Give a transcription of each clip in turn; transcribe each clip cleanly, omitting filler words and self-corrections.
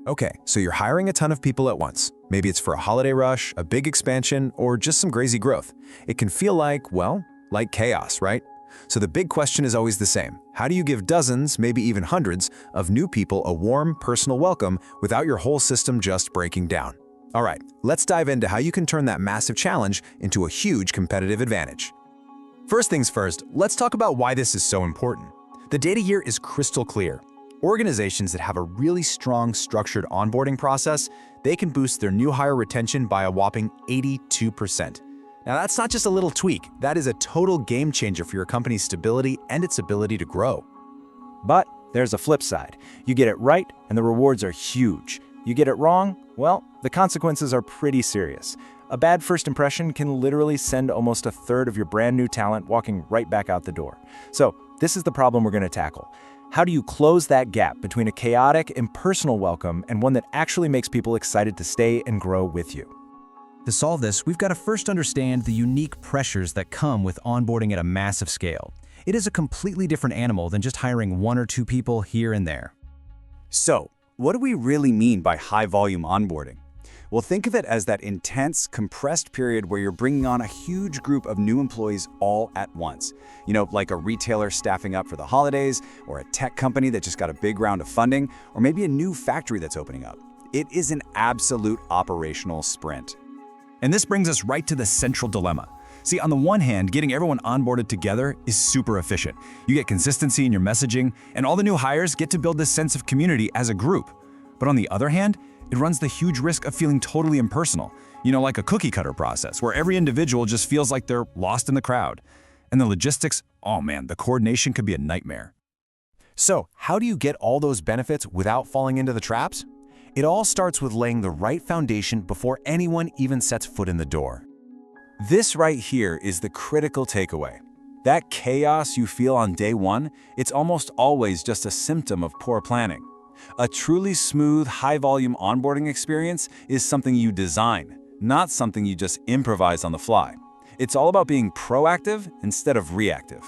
Okay, so you're hiring a ton of people at once. Maybe it's for a holiday rush, a big expansion, or just some crazy growth. It can feel like, well, like chaos, right? So the big question is always the same. How do you give dozens, maybe even hundreds, of new people a warm, personal welcome without your whole system just breaking down? All right, let's dive into how you can turn that massive challenge into a huge competitive advantage. First things first, let's talk about why this is so important. The data here is crystal clear. Organizations that have a really strong, structured onboarding process, they can boost their new hire retention by a whopping 82%. Now, that's not just a little tweak. That is a total game changer for your company's stability and its ability to grow. But there's a flip side. You get it right, and the rewards are huge. You get it wrong, well, the consequences are pretty serious. A bad first impression can literally send almost a third of your brand new talent walking right back out the door. So, this is the problem we're going to tackle. How do you close that gap between a chaotic, impersonal welcome and one that actually makes people excited to stay and grow with you? To solve this, we've got to first understand the unique pressures that come with onboarding at a massive scale. It is a completely different animal than just hiring one or two people here and there. So, what do we really mean by high-volume onboarding? Well, think of it as that intense, compressed period where you're bringing on a huge group of new employees all at once. You know, like a retailer staffing up for the holidays, or a tech company that just got a big round of funding, or maybe a new factory that's opening up. It is an absolute operational sprint. And this brings us right to the central dilemma. See, on the one hand, getting everyone onboarded together is super efficient. You get consistency in your messaging, and all the new hires get to build this sense of community as a group. But on the other hand, it runs the huge risk of feeling totally impersonal. You know, like a cookie cutter process, where every individual just feels like they're lost in the crowd. And the logistics, oh man, the coordination could be a nightmare. So, how do you get all those benefits without falling into the traps? It all starts with laying the right foundation before anyone even sets foot in the door. This right here is the critical takeaway. That chaos you feel on day one, it's almost always just a symptom of poor planning. A truly smooth, high-volume onboarding experience is something you design, not something you just improvise on the fly. It's all about being proactive instead of reactive.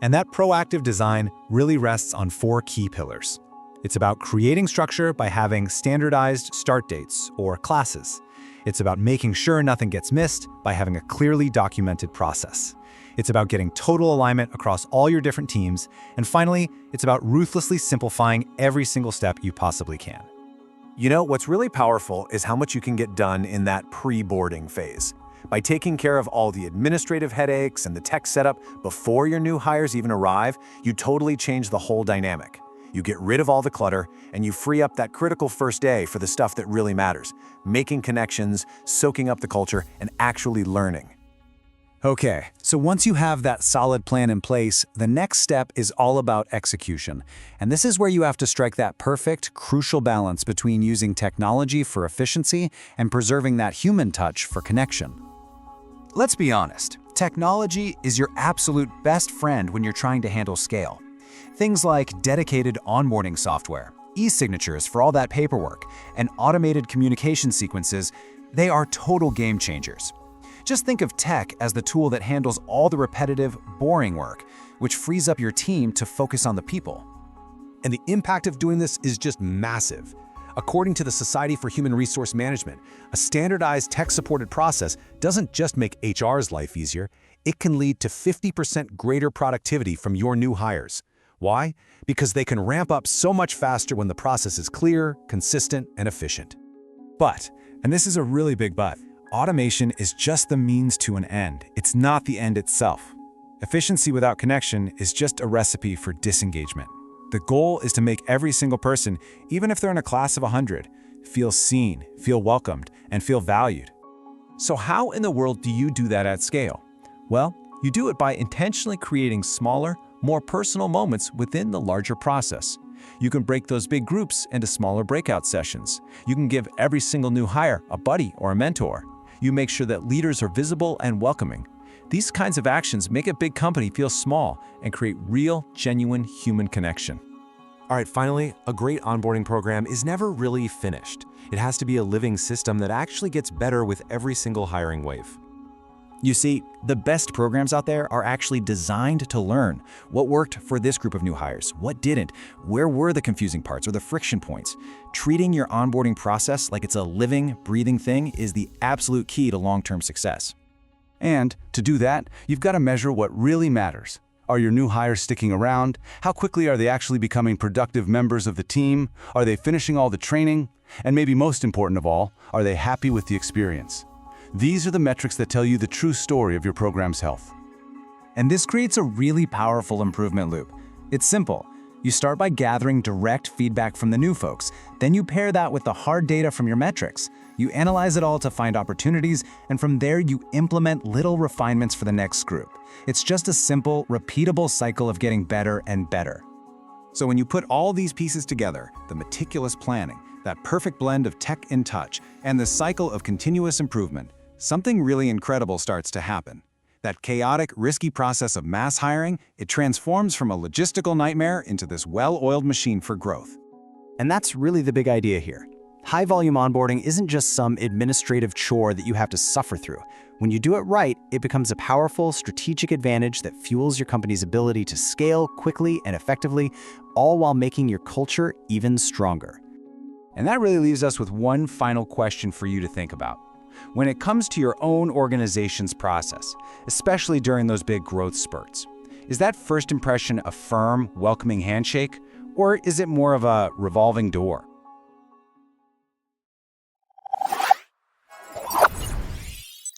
And that proactive design really rests on 4 key pillars. It's about creating structure by having standardized start dates, or classes. It's about making sure nothing gets missed by having a clearly documented process. It's about getting total alignment across all your different teams. And finally, it's about ruthlessly simplifying every single step you possibly can. You know, what's really powerful is how much you can get done in that pre-boarding phase. By taking care of all the administrative headaches and the tech setup before your new hires even arrive, you totally change the whole dynamic. You get rid of all the clutter, and you free up that critical first day for the stuff that really matters, making connections, soaking up the culture, and actually learning. Okay, so once you have that solid plan in place, the next step is all about execution. And this is where you have to strike that perfect, crucial balance between using technology for efficiency and preserving that human touch for connection. Let's be honest, technology is your absolute best friend when you're trying to handle scale. Things like dedicated onboarding software, e-signatures for all that paperwork, and automated communication sequences, they are total game changers. Just think of tech as the tool that handles all the repetitive, boring work, which frees up your team to focus on the people. And the impact of doing this is just massive. According to the Society for Human Resource Management, a standardized tech-supported process doesn't just make HR's life easier, it can lead to 50% greater productivity from your new hires. Why? Because they can ramp up so much faster when the process is clear, consistent, and efficient. But, and this is a really big but, automation is just the means to an end. It's not the end itself. Efficiency without connection is just a recipe for disengagement. The goal is to make every single person, even if they're in a class of 100, feel seen, feel welcomed, and feel valued. So how in the world do you do that at scale? Well, you do it by intentionally creating smaller, more personal moments within the larger process. You can break those big groups into smaller breakout sessions. You can give every single new hire a buddy or a mentor. You make sure that leaders are visible and welcoming. These kinds of actions make a big company feel small and create real, genuine human connection. All right, finally, a great onboarding program is never really finished. It has to be a living system that actually gets better with every single hiring wave. You see, the best programs out there are actually designed to learn what worked for this group of new hires, what didn't, where were the confusing parts or the friction points. Treating your onboarding process like it's a living, breathing thing is the absolute key to long-term success. And to do that, you've got to measure what really matters. Are your new hires sticking around? How quickly are they actually becoming productive members of the team? Are they finishing all the training? And maybe most important of all, are they happy with the experience? These are the metrics that tell you the true story of your program's health. And this creates a really powerful improvement loop. It's simple. You start by gathering direct feedback from the new folks. Then you pair that with the hard data from your metrics. You analyze it all to find opportunities, and from there you implement little refinements for the next group. It's just a simple, repeatable cycle of getting better and better. So when you put all these pieces together, the meticulous planning, that perfect blend of tech and touch, and the cycle of continuous improvement, something really incredible starts to happen. That chaotic, risky process of mass hiring, it transforms from a logistical nightmare into this well-oiled machine for growth. And that's really the big idea here. High-volume onboarding isn't just some administrative chore that you have to suffer through. When you do it right, it becomes a powerful strategic advantage that fuels your company's ability to scale quickly and effectively, all while making your culture even stronger. And that really leaves us with one final question for you to think about. When it comes to your own organization's process, especially during those big growth spurts, is that first impression a firm, welcoming handshake, or is it more of a revolving door?